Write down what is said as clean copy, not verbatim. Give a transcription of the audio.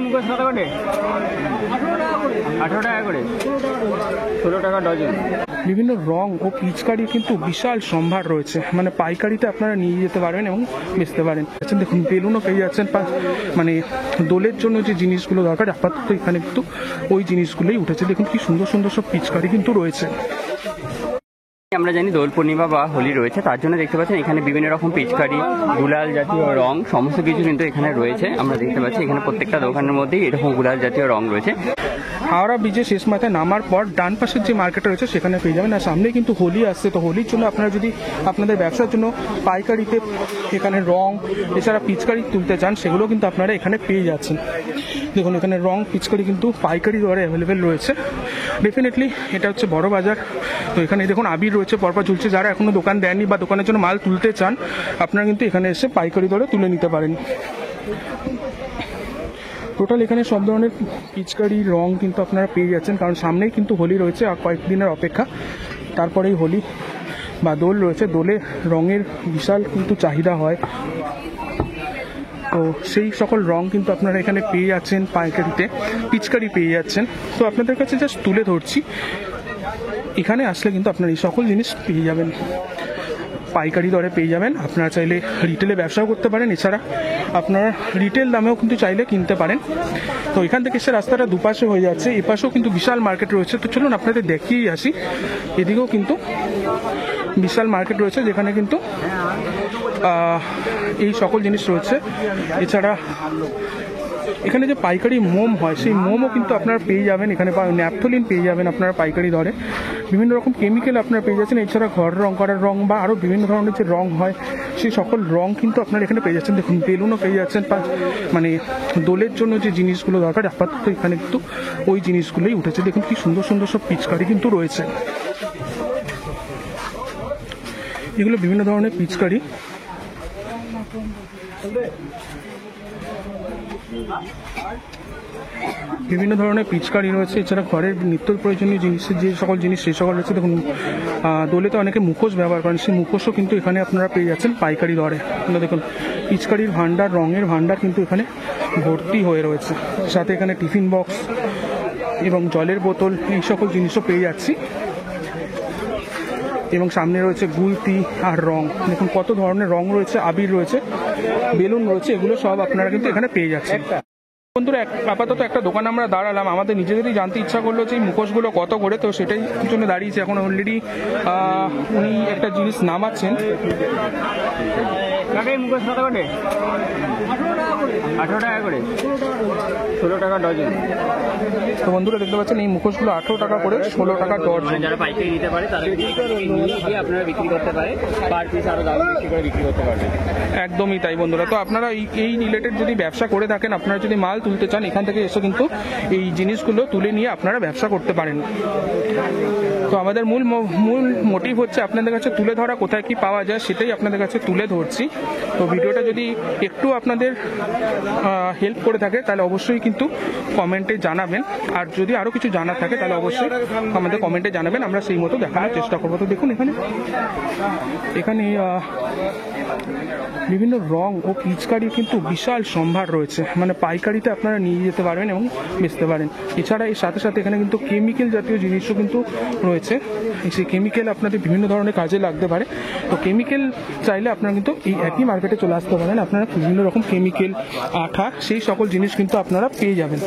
মুখোশ কত করে? 18 টাকা করে, 16 টাকা ডজন। বিভিন্ন রং ও পিচকারি কিন্তু বিশাল সম্ভার রয়েছে, মানে পাইকারিতে আপনারা নিয়ে যেতে পারবেন এবং বেচতে পারেন। দেখুন বেলুনও পেয়ে যাচ্ছেন, মানে দোলের জন্য যে জিনিসগুলো দরকার আপাতত এখানে কিন্তু ওই জিনিসগুলোই উঠেছে। দেখুন কি সুন্দর সুন্দর সব পিচকারি কিন্তু রয়েছে। আমরা জানি দোল পূর্ণিমা বা হোলি রয়েছে, তার জন্য দেখতে পাচ্ছেন এখানে বিভিন্ন রকম পিচকারি, গুলাল জাতীয় রং সমস্ত কিছু কিন্তু এখানে রয়েছে। আমরা দেখতে পাচ্ছি এখানে প্রত্যেকটা দোকানের মধ্যেই এরকম গুলাল জাতীয় রং রয়েছে। হাওড়া ব্রিজে শেষ মাথায় নামার পর ডান পাশের যে মার্কেট রয়েছে সেখানে পেয়ে যাবেন। আর সামনে কিন্তু হোলি আসছে, তো হোলির জন্য আপনারা যদি আপনাদের ব্যবসার জন্য পাইকারিতে এখানে রং এছাড়া পিচকারি তুলতে চান সেগুলো কিন্তু আপনারা এখানে পেয়ে যাচ্ছেন। দেখুন এখানে রং পিচকারি কিন্তু পাইকারি দরে অ্যাভেলেবেল রয়েছে। ডেফিনেটলি এটা হচ্ছে বড় বাজার। তো এখানে দেখুন আবির রয়েছে পরপর ঝুলছে। যারা এখনো দোকান দেননি বা দোকানের জন্য মাল তুলতে চান আপনারা কিন্তু এখানে এসে পাইকারি দরে তুলে নিতে পারেন। টোটাল এখানে সব ধরনের পিচকারি রং কিন্তু আপনারা পেয়ে যাচ্ছেন, কারণ সামনেই কিন্তু হোলি রয়েছে আর কয়েকদিনের অপেক্ষা, তারপরেই হোলি বা দোল রয়েছে। দোলে রঙের বিশাল কিন্তু চাহিদা হয়, তো সেই সকল রং কিন্তু আপনারা এখানে পেয়ে যাচ্ছেন পাইকারিতে, পিচকারি পেয়ে যাচ্ছেন। তো আপনাদের কাছে জাস্ট তুলে ধরছি, এখানে আসলে কিন্তু আপনারা এই সকল জিনিস পেয়ে যাবেন, পাইকারি দরে পেয়ে যাবেন। আপনারা চাইলে রিটেলে ব্যবসাও করতে পারেন, এছাড়া আপনারা রিটেল দামেও কিন্তু চাইলে কিনতে পারেন। তো এখান থেকে সে রাস্তাটা দুপাশে হয়ে যাচ্ছে, এপাশেও কিন্তু বিশাল মার্কেট রয়েছে। তো চলুন আপনাদের দেখিয়েই আসি, এদিকেও কিন্তু বিশাল মার্কেট রয়েছে যেখানে কিন্তু এই সকল জিনিস রয়েছে। এছাড়া এখানে যে পাইকারি মোম হয় সেই মোমও কিন্তু আপনারা পেয়ে যাবেন এখানে, ন্যাপথলিন পেয়ে যাবেন আপনারা পাইকারি দরে। বিভিন্ন রকম কেমিক্যাল আপনারা পেয়ে যাচ্ছেন, এছাড়া ঘর রং করার রং বা আরও বিভিন্ন ধরনের যে রং হয় সেই সকল রং কিন্তু আপনারা এখানে পেয়ে যাচ্ছেন। দেখুন বেলুনও পেয়ে যাচ্ছেন, মানে দোলের জন্য যে জিনিসগুলো দরকার আপাতত এখানে কিন্তু ওই জিনিসগুলোই উঠেছে। দেখুন কি সুন্দর সুন্দর সব পিচকারি কিন্তু রয়েছে। এগুলো বিভিন্ন ধরনের পিচকারি, বিভিন্ন ধরনের পিচকারি রয়েছে। এছাড়া ঘরের নিত্য প্রয়োজনীয় জিনিসের যে সকল জিনিস সেই সকল রয়েছে। দেখুন দোলেতে অনেকে মুখোশ ব্যবহার করেন, সেই মুখোশও কিন্তু এখানে আপনারা পেয়ে যাচ্ছেন পাইকারি দরে। দেখুন পিচকারির ভান্ডার, রঙের ভান্ডার কিন্তু এখানে ভর্তি হয়ে রয়েছে। সাথে এখানে টিফিন বক্স এবং জলের বোতল এই সকল জিনিসও পেয়ে যাচ্ছি। এবং সামনে রয়েছে গুলতি আর রং। দেখুন কত ধরনের রং রয়েছে, আবির রয়েছে, বেলুন রয়েছে, এগুলো সব আপনারা কিন্তু এখানে পেয়ে যাচ্ছেন। বন্ধুরা আপাতত একটা দোকান আমরা দাঁড়ালাম, আমাদের নিজেদেরই জানতে ইচ্ছা করলো যে এই মুখোশগুলো কত করে, তো সেটাই জন্য দাঁড়িয়েছে। এখন অলরেডি উনি একটা জিনিস নামাচ্ছেন। মুখোশ কত করে? 18 টাকা করে, 16 টাকা ডজন। তো বন্ধুরা দেখতে পাচ্ছেন এই মুখোশগুলো 18 টাকা করে, 16 টাকা ডজন। যারা পাইকারি নিতে পারে তারা নিয়ে আপনারা বিক্রি করতে পারে, পার পিস আরো দাম বেশি করে বিক্রি করতে পারবে। একদমই তাই বন্ধুরা। তো আপনারা এই রিলেটেড যদি ব্যবসা করে থাকেন, আপনারা যদি মাল তুলতে চান এখান থেকে এসে কিন্তু এই জিনিসগুলো তুলে নিয়ে আপনারা ব্যবসা করতে পারেন। তো আমাদের মূল মোটিভ হচ্ছে আপনাদের কাছে তুলে ধরা, কোথায় কি পাওয়া যায় সেটাই আপনাদের কাছে তুলে ধরছি। তো ভিডিওটা যদি একটু আপনাদের হেল্প করে থাকে তাহলে অবশ্যই কিন্তু কমেন্টে জানাবেন, আর যদি আরও কিছু জানার থাকে তাহলে অবশ্যই আমাদের কমেন্টে জানাবেন, আমরা সেই মতো দেখানোর চেষ্টা করবো। তো দেখুন এখানে বিভিন্ন রং ও পিচকারি কিন্তু বিশাল সম্ভার রয়েছে, মানে পাইকারিতে আপনারা নিয়ে যেতে পারবেন এবং বেচতে পারেন। এছাড়া এর সাথে সাথে এখানে কিন্তু কেমিক্যাল জাতীয় জিনিসও কিন্তু রয়েছে, সেই কেমিক্যাল আপনাদের বিভিন্ন ধরনের কাজে লাগতে পারে। তো কেমিক্যাল চাইলে আপনারা কিন্তু এই একই মার্কেটে চলে আসতে পারেন, আপনারা বিভিন্ন রকম কেমিক্যাল, আঠা সেই সকল জিনিস কিন্তু আপনারা পেয়ে যাবেন।